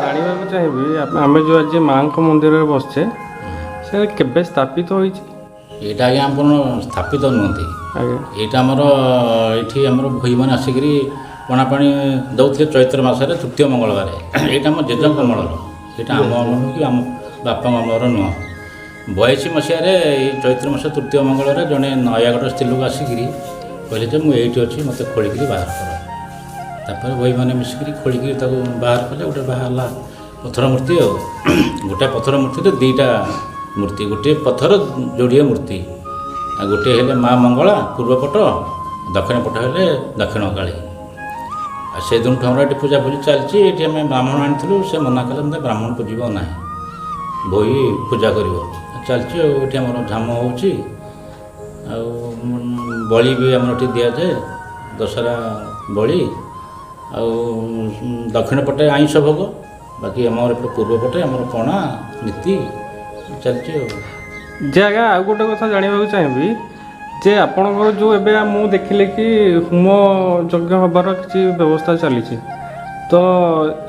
ଜାଣିବାକୁ ଚାହିଁବି ଆମେ ଯେଉଁ ଆଜି ମାଆଙ୍କ ମନ୍ଦିରରେ ବସିଛେ ସେ କେବେ ସ୍ଥାପିତ ହୋଇଛି? ଏଇଟା ଆଜ୍ଞା ଆପଣ ସ୍ଥାପିତ ନୁହନ୍ତି। ଆଜ୍ଞା ଏଇଟା ଆମର ଏଇଠି ଆମର ଭୋଇମାନେ ଆସିକରି ପଣାପାଣି ଦେଉଥିଲେ ଚୈତ୍ର ମାସରେ ତୃତୀୟ ମଙ୍ଗଳବାର। ଏଇଟା ଆମ ଜେଜେଙ୍କ ଅମଳର, ଏଇଟା ଆମ ଅମଳ କି ଆମ ବାପାଙ୍କ ଅମଳର ନୁହଁ। 82 ମସିହାରେ ଏଇ ଚୈତ୍ର ମାସ ତୃତୀୟ ମଙ୍ଗଳବାରରେ ଜଣେ ନୟାଗଡ଼ ସ୍ତ୍ରୀ ଲୋକ ଆସିକିରି କହିଲେ ଯେ ମୁଁ ଏଇଠି ଅଛି, ମୋତେ ଖୋଳିକିରି ବାହାର କର। ତାପରେ ଭୋଇମାନେ ମିଶିକିରି ଖୋଳିକିରି ତାକୁ ବାହାର କଲେ। ଗୋଟେ ବାହାରିଲା ପଥର ମୂର୍ତ୍ତି। ଆଉ ଗୋଟେ ପଥର ମୂର୍ତ୍ତିରେ ଦୁଇଟା ମୂର୍ତ୍ତି, ଗୋଟିଏ ପଥର ଯୋଡ଼ିଏ ମୂର୍ତ୍ତି। ଆଉ ଗୋଟିଏ ହେଲେ ମା ମଙ୍ଗଳା ପୂର୍ବପଟ, ଦକ୍ଷିଣ ପଟ ହେଲେ ଦକ୍ଷିଣ କାଳୀ। ଆଉ ସେ ଦିନଠୁ ଆମର ଏଠି ପୂଜାପୂଜି ଚାଲିଛି। ଏଠି ଆମେ ବ୍ରାହ୍ମଣ ଆଣିଥିଲୁ, ସେ ମନା କଲେ ମୋତେ ବ୍ରାହ୍ମଣ ପୂଜିବ ନାହିଁ, ଭୋଇ ପୂଜା କରିବ। ଚାଲିଛି ଆଉ ଏଠି ଆମର ଝାମ ହେଉଛି। ଆଉ ବଳି ବି ଆମର ଏଠି ଦିଆଯାଏ, ଦଶହରା ବଳି। ଆଉ ଦକ୍ଷିଣ ପଟେ ଆଇଁଷ ଭୋଗ, ବାକି ଆମର ଏପଟେ ପୂର୍ବ ପଟେ ଆମର ପଣା ନୀତି ଚାଲିଛି। ଆଉ ଯେ ଆଜ୍ଞା ଆଉ ଗୋଟେ କଥା ଜାଣିବାକୁ ଚାହିଁବି ଯେ ଆପଣଙ୍କର ଯେଉଁ ଏବେ ମୁଁ ଦେଖିଲି କି ହୋମ ଯଜ୍ଞ ହେବାର କିଛି ବ୍ୟବସ୍ଥା ଚାଲିଛି, ତ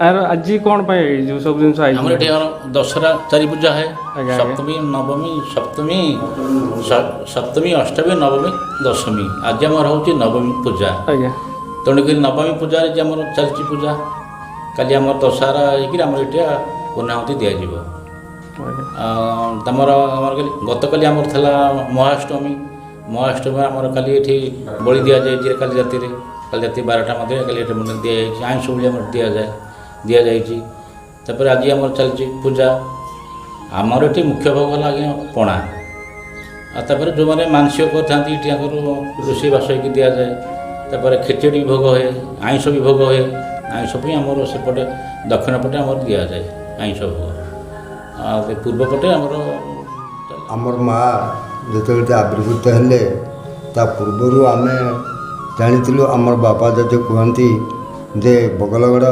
ଆର ଆଜି କ'ଣ ପାଇଁ ଏଇ ଯେଉଁ ସବୁ ଜିନିଷ ଆଇଛି? ଆମର ଏଠି ଦଶହରା ଚାରି ପୂଜା ହୁଏ। ଆଜ୍ଞା ସପ୍ତମୀ ନବମୀ ସପ୍ତମୀ ଅଷ୍ଟମୀ ନବମୀ ଦଶମୀ। ଆଜି ଆମର ହେଉଛି ନବମୀ ପୂଜା। ଆଜ୍ଞା ତେଣୁକରି ନବମୀ ପୂଜାରେ ଯେ ଆମର ଚାଲିଛି ପୂଜା, କାଲି ଆମର ଦଶହରା ହେଇକିରି ଆମର ଏଠି ପୂର୍ଣ୍ଣାହୁତି ଦିଆଯିବ। ତମର ଗତକାଲି ଆମର ଥିଲା ମହାଷ୍ଟମୀ। ମହାଷ୍ଟମୀ ଆମର କାଲି ଏଠି ବଳି ଦିଆଯାଇଛି। କାଲି ରାତି 12ଟା ମଧ୍ୟରେ କାଲି ଏଠି ଦିଆଯାଇଛି। ଆଇଁଷ ବଳି ଆମର ଦିଆଯାଇଛି। ତାପରେ ଆଜି ଆମର ଚାଲିଛି ପୂଜା। ଆମର ଏଠି ମୁଖ୍ୟ ଭୋଗ ହେଲା ଆଜ୍ଞା ପଣା। ଆଉ ତାପରେ ଯେଉଁମାନେ ମାନସିକ କରିଥାନ୍ତି ଏଠି ଆଗରୁ ରୋଷେଇବାସ ହେଇକି ଦିଆଯାଏ। ତାପରେ ଖେଚେଡ଼ି ଭୋଗ ହୁଏ, ଆଇଁଷ ବି ଭୋଗ ହୁଏ। ଆଇଁଷ ପାଇଁ ଆମର ସେପଟେ ଦକ୍ଷିଣ ପଟେ ଆମର ଦିଆଯାଏ ଆଇଁଷ ଭୋଗ। ଆଉ ପୂର୍ବ ପଟେ ଆମର ମା ଯେତେବେଳେ ଆବିର୍ଭୂତ ହେଲେ ତା ପୂର୍ବରୁ ଆମେ ଜାଣିଥିଲୁ। ଆମର ବାପା ଯଦି କୁହନ୍ତି ଯେ ବଗଲଗଡ଼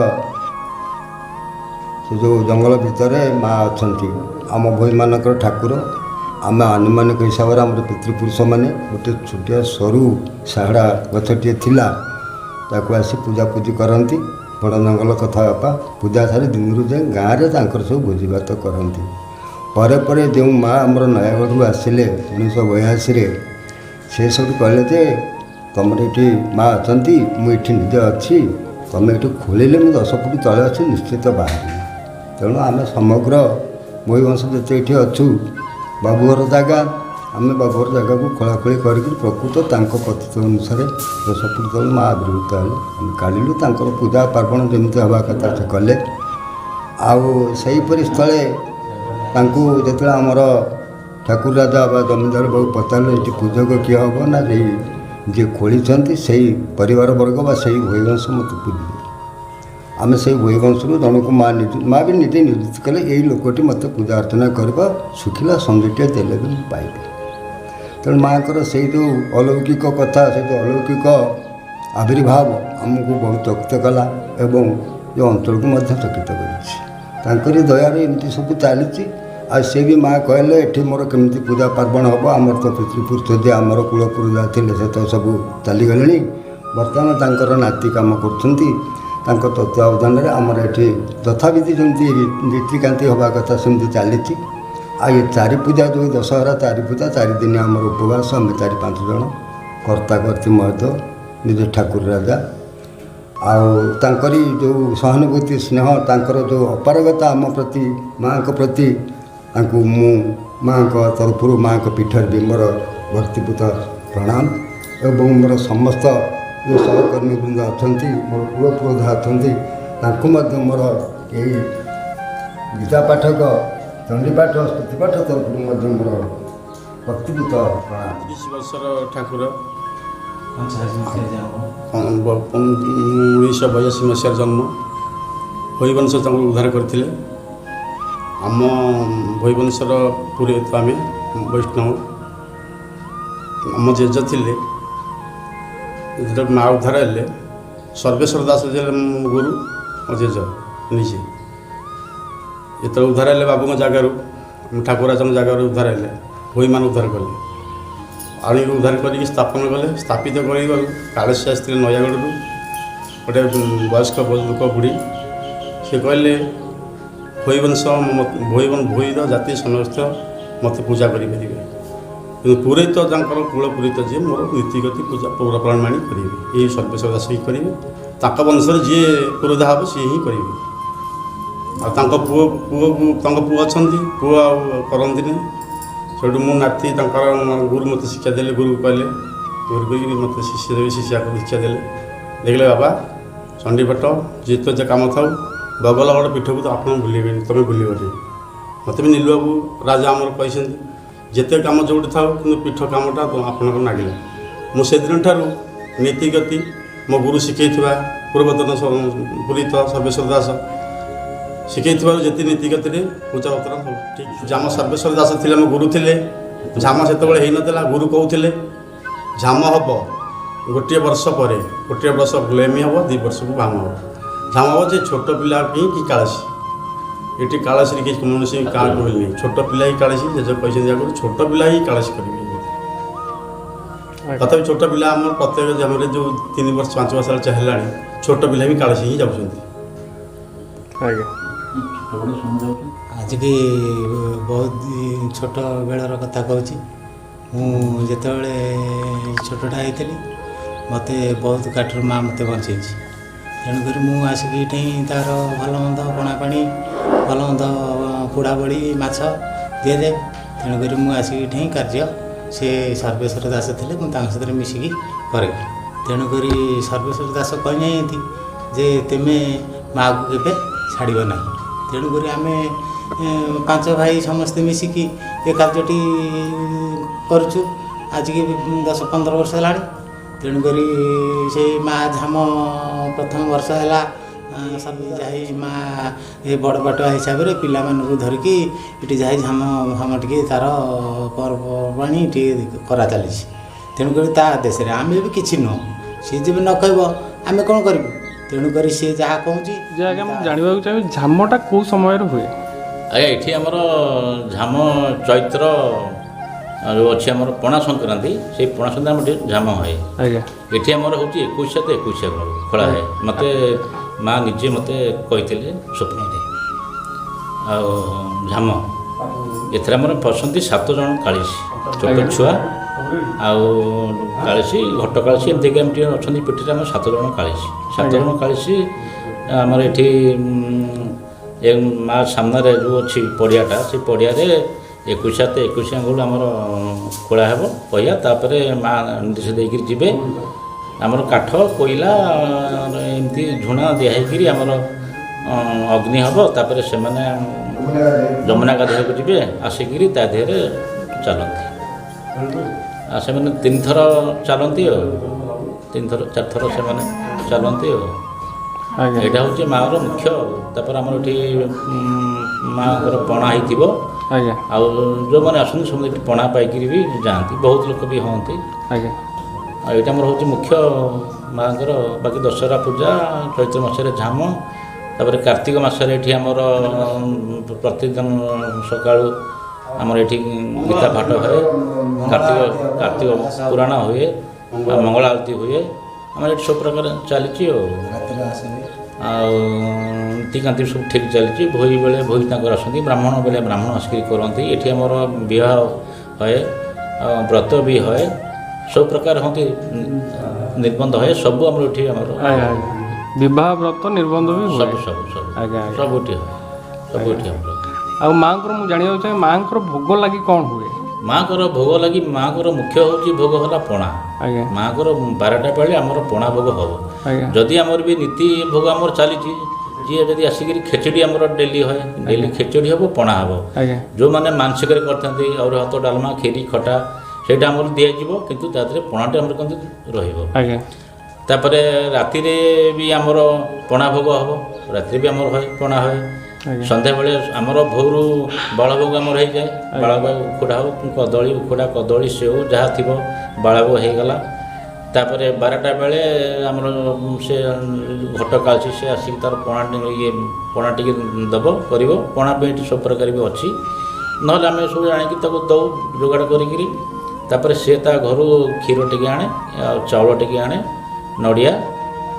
ସେ ଯେଉଁ ଜଙ୍ଗଲ ଭିତରେ ମା ଅଛନ୍ତି, ଆମ ଭୋଇମାନଙ୍କର ଠାକୁର। ଆମେ ଆନୁମାନିକ ହିସାବରେ ଆମର ପିତୃପୁରୁଷମାନେ ଗୋଟେ ଛୋଟିଆ ସରୁ ଶାହଡ଼ା ଗଛଟିଏ ଥିଲା, ତାକୁ ଆସି ପୂଜାପୂଜି କରନ୍ତି। ବଡ଼ ଜଙ୍ଗଲ କଥା ବାପା ପୂଜା ସାରି ଦିନରୁ ଯାଇ ଗାଁରେ ତାଙ୍କର ସବୁ ଭୋଜିଭାତ କରନ୍ତି। ପରେ ପରେ ଯେଉଁ ମା ଆମର ନୟାଗଡ଼ରୁ ଆସିଲେ 1982ରେ, ସେ ସବୁ କହିଲେ ଯେ ତୁମର ଏଠି ମା ଅଛନ୍ତି, ମୁଁ ଏଠି ନିଜେ ଅଛି, ତୁମେ ଏଠି ଖୋଳିଲେ ମୁଁ 10 ଫୁଟ ତଳେ ଅଛି, ନିଶ୍ଚିତ ବାହାରିବି। ତେଣୁ ଆମେ ସମଗ୍ର ଭୋଇ ବଂଶ ଯେତେ ଏଠି ଅଛୁ, ବାବୁଘର ଜାଗା, ଆମେ ବାବୁଘର ଜାଗାକୁ ଖୋଳାଖୋଳି କରିକି ପ୍ରକୃତ ତାଙ୍କ କଥିତ ଅନୁସାରେ 10 ଫୁଟ ତଳେ ମା ଆବିର୍ଭୂତ ହେଲେ। ଆମେ କାଢ଼ିଲୁ। ତାଙ୍କର ପୂଜା ପାର୍ବଣ ଯେମିତି ହେବା କଥା ସେ କଲେ। ଆଉ ସେହିପରି ସ୍ଥଳେ ତାଙ୍କୁ ଯେତେବେଳେ ଆମର ଠାକୁର ରାଜା ବା ଜମିଦାର ବାବୁ ପଚାରିଲେ ଏଠି ପୂଜକ କିଏ ହେବ, ନା ସେଇ ଯିଏ ଖୋଳିଛନ୍ତି ସେଇ ପରିବାର ବର୍ଗ ବା ସେଇ ଭୋଇବଂଶ ମୋତେ ପୂଜିବେ। ଆମେ ସେଇ ଭୋଇବଂଶରୁ ଜଣକୁ ମା ବି ନିଜେ ନିଯୁକ୍ତ କଲେ, ଏଇ ଲୋକଟି ମୋତେ ପୂଜା ଅର୍ଚ୍ଚନା କରିବ, ଶୁଖିଲା ସଞ୍ଜଟିଏ ଦେଲେ ବି ମୁଁ ପାଇବି। ତେଣୁ ମାଆଙ୍କର ସେଇ ଯେଉଁ ଅଲୌକିକ କଥା, ସେଇ ଯେଉଁ ଅଲୌକିକ ଆବିର୍ଭାବ ଆମକୁ ବହୁତ ଚକିତ କଲା ଏବଂ ଏ ଅଞ୍ଚଳକୁ ମଧ୍ୟ ଚକିତ କରିଛି। ତାଙ୍କରି ଦୟାରେ ଏମିତି ସବୁ ଚାଲିଛି। ଆଉ ସେ ବି ମା କହିଲେ ଏଠି ମୋର କେମିତି ପୂଜା ପାର୍ବଣ ହେବ, ଆମର ତ ପିତୃପୁରୁଷ ଯେ ଆମର କୂଳପୁରୁଷ ଥିଲେ ସେ ତ ସବୁ ଚାଲିଗଲେଣି। ବର୍ତ୍ତମାନ ତାଙ୍କର ନାତି କାମ କରୁଛନ୍ତି। ତାଙ୍କ ତତ୍ତ୍ୱାବଧାନରେ ଆମର ଏଠି ଯଥାବିଧି ଯେମିତି ନୀତିକାନ୍ତି ହେବା କଥା ସେମିତି ଚାଲିଛି। ଆଉ ଏ ଚାରି ପୂଜା ଯେଉଁ ଦଶହରା ଚାରି ପୂଜା, 4 ଦିନ ଆମର ଉପବାସ, ଆମେ 4-5 ଜଣ କର୍ତ୍ତା କର୍ତ୍ତି ମହତ ନିଜ ଠାକୁର ରାଜା। ଆଉ ତାଙ୍କରି ଯେଉଁ ସହାନୁଭୂତି ସ୍ନେହ, ତାଙ୍କର ଯେଉଁ ଅପାରଗତା ଆମ ପ୍ରତି ମାଆଙ୍କ ପ୍ରତି, ତାଙ୍କୁ ମୁଁ ମାଆଙ୍କ ତରଫରୁ ମାଆଙ୍କ ପୀଠରେ ବି ମୋର ଭକ୍ତିପୂତ ପ୍ରଣାମ। ଏବଂ ମୋର ସମସ୍ତ ଯେଉଁ ସହକର୍ମୀବୃନ୍ଦ ଅଛନ୍ତି, ମୋର କୂଳପୁରୋଧା ଅଛନ୍ତି, ତାଙ୍କୁ ମଧ୍ୟ ମୋର ଏହି ଗୀତା ପାଠକ, ଚଣ୍ଡୀପାଠ, ସ୍ତୁତିପାଠ ତରଫରୁ ମଧ୍ୟ ମୋର ଭକ୍ତିପୂତ ପ୍ରଣାମ। 30 ବର୍ଷର ଠାକୁର 1982 ମସିହାରେ ଜନ୍ମ। ଭୋଇବଂଶ ତାଙ୍କୁ ଉଦ୍ଧାର କରିଥିଲେ। ଆମ ଭୋଇବଂଶର ପୁରୋହିତ ଆମେ ବୈଷ୍ଣବ। ଆମ ଜେଜ ଥିଲେ, ଯେତେବେଳେ ମା ଉଦ୍ଧାର ହେଲେ, ସର୍ବେଶ୍ୱର ଦାସ ଥିଲେ ଗୁରୁ, ମୋ ଜେଜ ନିଜେ ଯେତେବେଳେ ଉଦ୍ଧାର ହେଲେ ବାବୁଙ୍କ ଜାଗାରୁ, ଠାକୁର ରାଜାଙ୍କ ଜାଗାରୁ ଉଦ୍ଧାର ହେଲେ, ଭୋଇମାନେ ଉଦ୍ଧାର କଲେ, ଆଣିକି ଉଦ୍ଧାର କରିକି ସ୍ଥାପନ କଲେ। ସ୍ଥାପିତ କରିଗଲୁ କାଳେଶ୍ୱର ଆସିଥିଲେ ନୟାଗଡ଼ରୁ। ଗୋଟେ ବୟସ୍କ ଲୋକ ବୁଢ଼ୀ ସେ କହିଲେ ଭୋଇର ଜାତି ସମସ୍ତ ମୋତେ ପୂଜା କରିପାରିବେ, କିନ୍ତୁ ପୁରୋହିତ ତାଙ୍କର କୂଳ ପୁରୋହିତ ଯିଏ ମୋର ନୀତିଗତି ପୂଜା ପୌରପ୍ରାଣୀ କରିବେ, ଏଇ ସର୍ବେଶ୍ୱର ଦାସ ହିଁ କରିବେ। ତାଙ୍କ ବଂଶରେ ଯିଏ ପୁରୋଧା ହେବ ସିଏ ହିଁ କରିବେ। ଆଉ ତାଙ୍କ ପୁଅ ଅଛନ୍ତି, ପୁଅ ଆଉ କରନ୍ତିନି। ସେଠୁ ମୁଁ ନାତି ତାଙ୍କର ଗୁରୁ ମୋତେ ଶିକ୍ଷା ଦେଲେ, ଗୁରୁ କହିଲେ, ଗୁରୁ କହିକି ମୋତେ ଶିଷ୍ୟାକୁ ଶିକ୍ଷା ଦେଲେ। ଦେଖିଲେ ବାବା ଚଣ୍ଡୀପାଠ ଯେତେ କାମ ଥାଉ ବଗଲଗଡ଼ ପୀଠକୁ ତ ଆପଣ ଭୁଲିବେନି, ତୁମେ ଭୁଲିବନି। ମୋତେ ବି ନୀଲବାବୁ ରାଜା ଆମର କହିଛନ୍ତି ଯେତେ କାମ ଯେଉଁଠି ଥାଉ କିନ୍ତୁ ପୀଠ କାମଟା ଆପଣଙ୍କର ନାଗିଲା। ମୁଁ ସେଦିନ ଠାରୁ ନୀତିଗତି ମୋ ଗୁରୁ ଶିଖେଇଥିବା ପୂର୍ବତନ ପୁରୀତ ସର୍ବେଶ୍ୱର ଦାସ ଶିଖେଇଥିବାରୁ ଯେତେ ନୀତିଗତିରେ ପୂଜା ପତ୍ର ସବୁ ଠିକ୍। ଝାମ ସର୍ବେଶ୍ୱର ଦାସ ଥିଲେ ମୋ ଗୁରୁ ଥିଲେ। ଝାମ ସେତେବେଳେ ହେଇନଥିଲା, ଗୁରୁ କହୁଥିଲେ ଝାମ ହେବ ଗୋଟିଏ ବର୍ଷ ପରେ, ଗୋଟିଏ ବର୍ଷ ଲେମି ହେବ, 2 ବର୍ଷକୁ ଭାମ ହେବ। ଝାମ ହେବ ଯେ ଛୋଟ ପିଲା ପାଇଁ କି କାଳସୀ, ଏଠି କାଳସୀରେ କିଛି କୌଣସି କାଳ କହିନି, ଛୋଟ ପିଲା ହିଁ କାଳସୀ। ଜେଜେ କହିଛନ୍ତି ଆଗରୁ ଛୋଟ ପିଲା ହିଁ କାଳସୀ କରିବେ। ତଥାପି ଛୋଟ ପିଲା ଆମର ପ୍ରତ୍ୟେକ ଝାମରେ ଯେଉଁ 3 ବର୍ଷ 5 ବର୍ଷ ହେଲାଣି ଛୋଟ ପିଲା ବି କାଳସୀ ହିଁ ଯାଉଛନ୍ତି। ଆଜ୍ଞା ଆଜିକି ବହୁତ ଛୋଟ ବେଳର କଥା କହୁଛି। ମୁଁ ଯେତେବେଳେ ଛୋଟଟା ହେଇଥିଲି ମୋତେ ବହୁତ କାଠରୁ ମା' ମୋତେ ବଞ୍ଚେଇଛି। ତେଣୁକରି ମୁଁ ଆସିକି ଏଠି ତା'ର ଭଲ ମନ୍ଦ ପଣା ପାଣି, ଭଲ ମନ୍ଦ ପୋଡ଼ା ବଡ଼ି ମାଛ ଦିଆଯାଏ। ତେଣୁକରି ମୁଁ ଆସିକି ଏଠି କାର୍ଯ୍ୟ ସେ ସର୍ବେଶ୍ୱର ଦାସ ଥିଲେ, ମୁଁ ତାଙ୍କ ସାଥିରେ ମିଶିକି କରେ। ତେଣୁକରି ସର୍ବେଶ୍ୱର ଦାସ କହିନାହାନ୍ତି ଯେ ତୁମେ ମା'କୁ କେବେ ଛାଡ଼ିବ ନାହିଁ। ତେଣୁକରି ଆମେ 5 ଭାଇ ସମସ୍ତେ ମିଶିକି ଏ କାର୍ଯ୍ୟଟି କରୁଛୁ ଆଜିକି 10-15 ବର୍ଷ ହେଲାଣି। ତେଣୁକରି ସେଇ ମା' ଝାମ ପ୍ରଥମ ବର୍ଷ ହେଲା ସବୁ ଯାଇ ମା' ଏ ବଡ଼ ପାଟୁଆ ହିସାବରେ ପିଲାମାନଙ୍କୁ ଧରିକି ଏଠି ଯାଇ ଝାମ ଟିକେ ତା'ର ପର୍ବପର୍ବାଣି ଟିକେ କରା ଚାଲିଛି। ତେଣୁକରି ତା ଦେଶରେ ଆମେ ବି କିଛି ନୁହଁ, ସିଏ ଯେବେ ନ କହିବ ଆମେ କ'ଣ କରିବୁ। ତେଣୁକରି ସିଏ ଯାହା କହୁଛି ଯେ ଆଜ୍ଞା ମୁଁ ଜାଣିବାକୁ ଚାହିଁବି ଝାମଟା କେଉଁ ସମୟରେ ହୁଏ? ଆଜ୍ଞା ଏଠି ଆମର ଝାମ ଚୈତ୍ର ଯେଉଁ ଅଛି ଆମର ପଣା ସଂକ୍ରାନ୍ତି, ସେଇ ପଣା ସଂକ୍ରାନ୍ତି ଆମର ଟିକେ ଝାମ ହୁଏ। ଆଜ୍ଞା ଏଠି ଆମର ହେଉଛି 21 ତ 21 ଖୋଳା ହୁଏ। ମୋତେ ମା' ନିଜେ ମୋତେ କହିଥିଲେ ସ୍ୱପ୍ନରେ। ଆଉ ଝାମ ଏଥିରେ ଆମର ପଶନ୍ତି 7 ଜଣ କାଳିଶୀ, ଛୋଟ ଛୁଆ ଆଉ କାଳିଶୀ, ଘଟ କାଳିଶୀ, ଏମିତିକି ଏମିତି ଅଛନ୍ତି ପିଠିରେ ଆମର 7 ଜଣ କାଳିଶୀ। 7 ଜଣ କାଳିଶୀ ଆମର ଏଠି ଏ ମା' ସାମ୍ନାରେ ଯେଉଁ ଅଛି ପଡ଼ିଆଟା, ସେ ପଡ଼ିଆରେ 21 ଆଙ୍ଗୁଳ ଆମର ଖୋଳା ହେବ ପହିଆ। ତାପରେ ମା' ନିର୍ଦ୍ଦେଶ ଦେଇକରି ଯିବେ। ଆମର କାଠ କୋଇଲା ଏମିତି ଝୁଣା ଦିଆ ହେଇକିରି ଆମର ଅଗ୍ନି ହେବ। ତାପରେ ସେମାନେ ଯମୁନା ଗାଧୋଇବାକୁ ଯିବେ, ଆସିକିରି ତା ଦେହରେ ଚାଲନ୍ତି। ଆଉ ସେମାନେ 3 ଥର ଚାଲନ୍ତି, ଆଉ 3 ଥର 4 ଥର ସେମାନେ ଚାଲନ୍ତି। ଆଉ ଆଜ୍ଞା ଏଇଟା ହେଉଛି ମା'ର ମୁଖ୍ୟ। ତାପରେ ଆମର ଏଠି ମା'ଙ୍କର ପଣା ହେଇଥିବ। ଆଜ୍ଞା ଆଉ ଯେଉଁମାନେ ଆସନ୍ତି ସମସ୍ତେ ଏଠି ପଣା ପାଇକିରି ବି ଯାଆନ୍ତି, ବହୁତ ଲୋକ ବି ହୁଅନ୍ତି। ଆଜ୍ଞା ଆଉ ଏଇଟା ଆମର ହେଉଛି ମୁଖ୍ୟ ମା'ଙ୍କର। ବାକି ଦଶହରା ପୂଜା, ଚୈତ୍ର ମାସରେ ଝାମ, ତାପରେ କାର୍ତ୍ତିକ ମାସରେ ଏଠି ଆମର ପ୍ରତିଦିନ ସକାଳୁ ଆମର ଏଠି ଗୀତା ପାଠ ହୁଏ, କାର୍ତ୍ତିକ ପୁରାଣ ହୁଏ, ମଙ୍ଗଳ ଆଳତି ହୁଏ। ଆମର ଏଠି ସବୁ ପ୍ରକାର ଚାଲିଛି। ଆଉ ନୀତିକାନ୍ତି ସବୁ ଠିକ୍ ଚାଲିଛି। ଭୋଇ ବେଳେ ଭୋଇ ତାଙ୍କର ଆସନ୍ତି, ବ୍ରାହ୍ମଣ ବେଳେ ବ୍ରାହ୍ମଣ ଆସିକି କରନ୍ତି। ଏଠି ଆମର ବିବାହ ହୁଏ, ବ୍ରତ ବି ହୁଏ, ସବୁ ପ୍ରକାର ହୁଅନ୍ତି, ନିର୍ବନ୍ଧ ହୁଏ, ସବୁ ଆମର ଏଠି ଆମର ବିବାହ ବ୍ରତ ନିର୍ବନ୍ଧ ବି ହୁଏ। ସବୁ ସବୁ ସବୁ ଆଜ୍ଞା ସବୁଠି ହୁଏ, ସବୁଠି ଆମର। ଆଉ ମାଆଙ୍କର ମୁଁ ଜାଣିବାକୁ ଚାହେଁ ମାଆଙ୍କର ଭୋଗ ଲାଗି କ'ଣ ହୁଏ? ମାଆଙ୍କର ଭୋଗ ଲାଗି ମାଆଙ୍କର ମୁଖ୍ୟ ହେଉଛି ଭୋଗ ହେଲା ପଣା। ଆଜ୍ଞା ମାଆଙ୍କର 12ଟା ବେଳେ ଆମର ପଣା ଭୋଗ ହେବ। ଆଜ୍ଞା ଯଦି ଆମର ବି ନୀତି ଭୋଗ ଆମର ଚାଲିଛି, ଯିଏ ଯଦି ଆସିକିରି ଖେଚୁଡ଼ି ଆମର ଡେଲି ହୁଏ, ଡେଲି ଖେଚୁଡ଼ି ହେବ, ପଣା ହେବ। ଆଜ୍ଞା ଯେଉଁମାନେ ମାନସିକରେ କରିଥାନ୍ତି ଅରୁଆ ଭାତ, ଡାଲମା, କ୍ଷୀରି, ଖଟା, ସେଇଟା ଆମର ଦିଆଯିବ, କିନ୍ତୁ ତା ଦେହରେ ପଣାଟା ଆମର କିନ୍ତୁ ରହିବ। ଆଜ୍ଞା ତାପରେ ରାତିରେ ବି ଆମର ପଣା ଭୋଗ ହେବ, ରାତିରେ ବି ଆମର ହୁଏ ପଣା ହୁଏ। ସନ୍ଧ୍ୟାବେଳେ ଆମର ଭୋରୁ ବାଳଭୋଗ ଆମର ହେଇଯାଏ, ବାଳଭୋଗ ଉଖୁଡ଼ା ହଉ, କଦଳୀ ଉଖୁଡ଼ା, କଦଳୀ ସେଉ ଯାହା ଥିବ ବାଳଭୋଗ ହେଇଗଲା। ତାପରେ 12ଟା ବେଳେ ଆମର ସେ ଘଟ କାଳସି ସେ ଆସିକି ତା'ର ପଣା ଟିକେ ଦେବ, କରିବ। ପଣା ପାଇଁ ଏଠି ସବୁ ପ୍ରକାର ବି ଅଛି, ନହେଲେ ଆମେ ସବୁ ଆଣିକି ତାକୁ ଦେଉ ଯୋଗାଡ଼ କରିକିରି। ତାପରେ ସେ ତା ଘରୁ କ୍ଷୀର ଟିକେ ଆଣେ, ଆଉ ଚାଉଳ ଟିକେ ଆଣେ, ନଡ଼ିଆ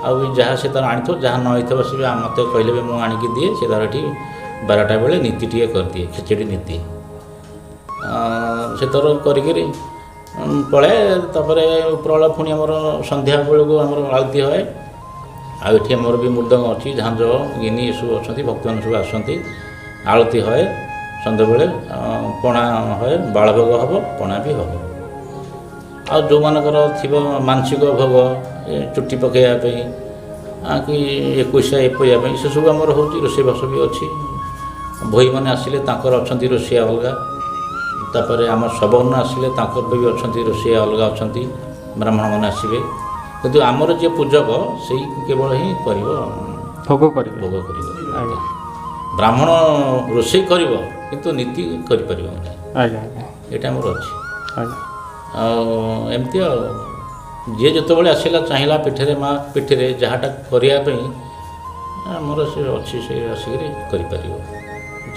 ଆଉ ଯାହା ସେ ତାର ଆଣିଥିବ ଯାହା ନ ହେଇଥିବ ସେ ବି ମୋତେ କହିଲେ ବି ମୁଁ ଆଣିକି ଦିଏ। ସେ ତାର ଏଠି 12ଟା ବେଳେ ନୀତି ଟିକେ କରିଦିଏ, ଖେଚେଡ଼ି ନୀତି ସେ ତାର କରିକିରି ପଳାଏ। ତାପରେ ଉପରବେଳ ପୁଣି ଆମର ସନ୍ଧ୍ୟା ବେଳକୁ ଆମର ଆଳତି ହୁଏ। ଆଉ ଏଠି ଆମର ବି ମୃଦଙ୍ଗ ଅଛି, ଝାଞ୍ଜ ଗିନି ଏସବୁ ଅଛନ୍ତି, ଭକ୍ତମାନେ ସବୁ ଆସନ୍ତି। ଆଳତି ହୁଏ ସନ୍ଧ୍ୟାବେଳେ, ପଣା ହୁଏ, ବାଳଭୋଗ ହେବ, ପଣା ବି ହେବ। ଆଉ ଯେଉଁମାନଙ୍କର ଥିବ ମାନସିକ ଭୋଗ, ଚୁଟି ପକାଇବା ପାଇଁ କି 21 ଏପୋଇବା ପାଇଁ ସେସବୁ ଆମର ହେଉଛି। ରୋଷେଇବାସ ବି ଅଛି। ଭୋଇମାନେ ଆସିଲେ ତାଙ୍କର ଅଛନ୍ତି ରୋଷେଇଆ ଅଲଗା। ତାପରେ ଆମ ସବର୍ଣ୍ଣ ଆସିଲେ ତାଙ୍କର ବି ଅଛନ୍ତି ରୋଷେଇଆ ଅଲଗା ଅଛନ୍ତି, ବ୍ରାହ୍ମଣମାନେ ଆସିବେ। କିନ୍ତୁ ଆମର ଯିଏ ପୂଜକ ସେଇ କେବଳ ହିଁ କରିବ, ଭୋଗ କରିବେ। ଭୋଗ କରିବ। ଆଜ୍ଞା ବ୍ରାହ୍ମଣ ରୋଷେଇ କରିବ କିନ୍ତୁ ନୀତି କରିପାରିବ ନାହିଁ। ଆଜ୍ଞା ଆଜ୍ଞା ଏଇଟା ଆମର ଅଛି। ଆଜ୍ଞା ଆଉ ଏମିତି ଆଉ ଯିଏ ଯେତେବେଳେ ଆସିଲା ଚାହିଁଲା ପିଠରେ ମା ପିଠରେ ଯାହାଟା କରିବା ପାଇଁ ଆମର ସେ ଅଛି, ସେ ଆସିକରି କରିପାରିବ।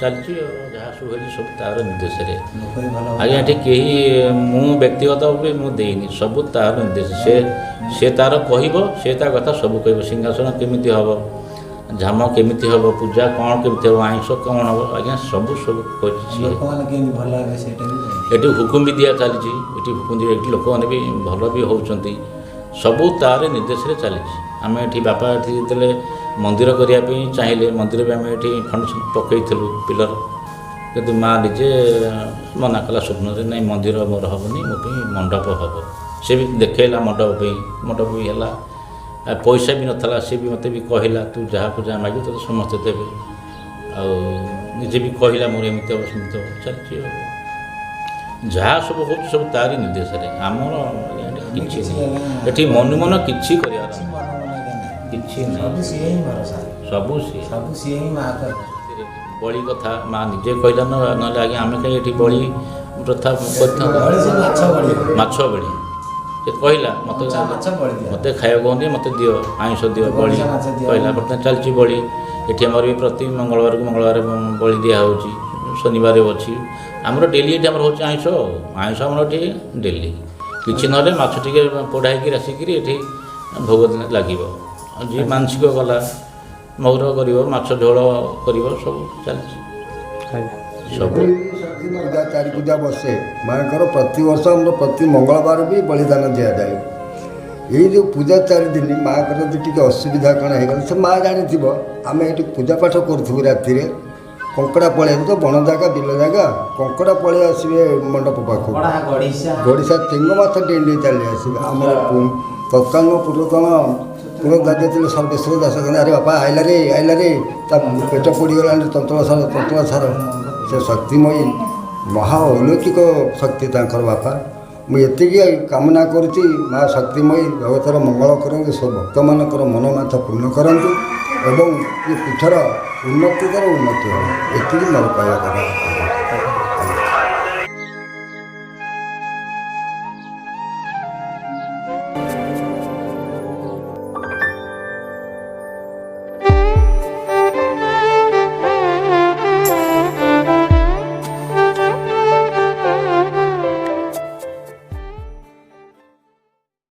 ଚାଲିଛି ଆଉ ଯାହା ସବୁ ହେଇଛି ସବୁ ତାର ନିର୍ଦ୍ଦେଶରେ। ଆଜ୍ଞା ଏଠି କେହି ମୁଁ ବ୍ୟକ୍ତିଗତ ବି ମୁଁ ଦେଇନି, ସବୁ ତାର ନିର୍ଦ୍ଦେଶ। ସେ ତାର କହିବ, ସେ ତା କଥା ସବୁ କହିବ। ସିଂହାସନ କେମିତି ହେବ, ଝାମ କେମିତି ହେବ, ପୂଜା କ'ଣ କେମିତି ହେବ, ଆଇଁଷ କ'ଣ ହେବ, ଆଜ୍ଞା ସବୁ କରିଛି। ଏଠି ହୁକୁମ ବି ଦିଆ ଚାଲିଛି। ଏଠି ହୁକୁମ ଦିଆ, ଏଠି ଲୋକମାନେ ବି ଭଲ ବି ହେଉଛନ୍ତି। ସବୁ ତାର ନିର୍ଦ୍ଦେଶରେ ଚାଲିଛି। ଆମେ ଏଠି ବାପା ଏଠି ଯେତେବେଳେ ମନ୍ଦିର କରିବା ପାଇଁ ଚାହିଁଲେ, ମନ୍ଦିର ବି ଆମେ ଏଠି ଫଣ୍ଡ ପକାଇଥିଲୁ ପିଲର, କିନ୍ତୁ ମା ନିଜେ ମନା କଲା ସ୍ୱପ୍ନରେ, ନାଇଁ ମନ୍ଦିର ମୋର ହେବନି, ମୋ ପାଇଁ ମଣ୍ଡପ ହେବ। ସେ ବି ଦେଖେଇଲା ମଣ୍ଡପ ପାଇଁ, ମଣ୍ଡପ ବି ହେଲା। ପଇସା ବି ନଥିଲା, ସେ ବି ମୋତେ ବି କହିଲା ତୁ ଯାହାକୁ ଯାହା ମାଗିବୁ ତୋତେ ସମସ୍ତେ ଦେବେ। ଆଉ ନିଜେ ବି କହିଲା ମୋର ଏମିତି ହେବ ସେମିତି ହେବ। ଚାଲିଛି ଆଉ ଯାହା ସବୁ ହେଉଛି ସବୁ ତାରି ନିର୍ଦ୍ଦେଶରେ। ଆମର କିଛି ନାହିଁ ଏଠି ମନୁ ମନ କିଛି କରିବାର କିଛି ନାହିଁ, ସବୁ ସିଏ। ବଳି କଥା ମା ନିଜେ କହିଲା, ନହେଲେ ଆଜ୍ଞା ଆମେ କାହିଁ ଏଠି ବଳି ପ୍ରଥା କରିଥାନ୍ତୁ। ମାଛ ବଳି ସେ କହିଲା, ମୋତେ ଖାଇବାକୁ ହେଉନି, ମୋତେ ଦିଅ ଆଇଁଷ ଦିଅ, ବଳି କହିଲା। ବର୍ତ୍ତମାନ ଚାଲିଛି ବଳି। ଏଠି ଆମର ବି ପ୍ରତି ମଙ୍ଗଳବାରକୁ ମଙ୍ଗଳବାର ବଳି ଦିଆହେଉଛି। ଶନିବାର ଅଛି ଆମର ଡେଲି। ଏଠି ଆମର ହେଉଛି ଆଇଁଷ। ଆଇଁଷ ଆମର ଏଠି ଡେଲି। କିଛି ନହେଲେ ମାଛ ଟିକେ ପୋଡ଼ା ହେଇକି ଆସିକିରି ଏଠି ଭୋଗ ଲାଗିବ। ଯିଏ ମାନସିକ ଗଲା ମହୁର କରିବ, ମାଛ ଝୋଳ କରିବ, ସବୁ ଚାଲିଛି। ସବୁ ପୂଜା 4 ପୂଜା ବସେ ମାଙ୍କର। ପ୍ରତିବର୍ଷ ଆମର ପ୍ରତି ମଙ୍ଗଳବାର ବି ବଳିଦାନ ଦିଆଯାଏ। ଏଇ ଯେଉଁ ପୂଜା 4 ଦିନ ମାଙ୍କର ଯଦି ଟିକେ ଅସୁବିଧା କ'ଣ ହେଇଗଲା, ସେ ମା ଜାଣିଥିବ। ଆମେ ଏଠି ପୂଜା ପାଠ କରୁଥିବୁ ରାତିରେ, କଙ୍କଡ଼ା ପଳେଇ ଆସିବ, ବଣ ଜାଗା ବିଲ ଜାଗା, କଙ୍କଡ଼ା ପଳେଇ ଆସିବେ ମଣ୍ଡପ ପାଖକୁ, ଗଡ଼ିଶା ଚେଙ୍ଗ ମାଛ ଡେଇଁ ଚାଲି ଆସିବେ। ଆମର ତତ୍କାଳୀନ ପୂର୍ବତନ ପୁରୋଧାର୍ଯ୍ୟ ଥିଲେ ସର୍ବେଶ୍ୱର ଦାସ, ଆରେ ବାପା ଆଇଲାରେ ତା ପେଟ ପୋଡ଼ିଗଲାଣି, ତନ୍ତଳ ସାର। ସେ ଶକ୍ତିମୟୀ ମହା ଅଲୌକିକ ଶକ୍ତି ତାଙ୍କର ବାପା। ମୁଁ ଏତିକି କାମନା କରୁଛି, ମା ଶକ୍ତିମୟୀ ଜଗତର ମଙ୍ଗଳ କରନ୍ତୁ, ସବୁ ଭକ୍ତମାନଙ୍କର ମନୋମାଛ ପୂର୍ଣ୍ଣ କରନ୍ତୁ ଏବଂ ଏ ପୀଠର ଉନ୍ନତି ହେବ। ଏତିକି ମୋର କହିବା କଥା।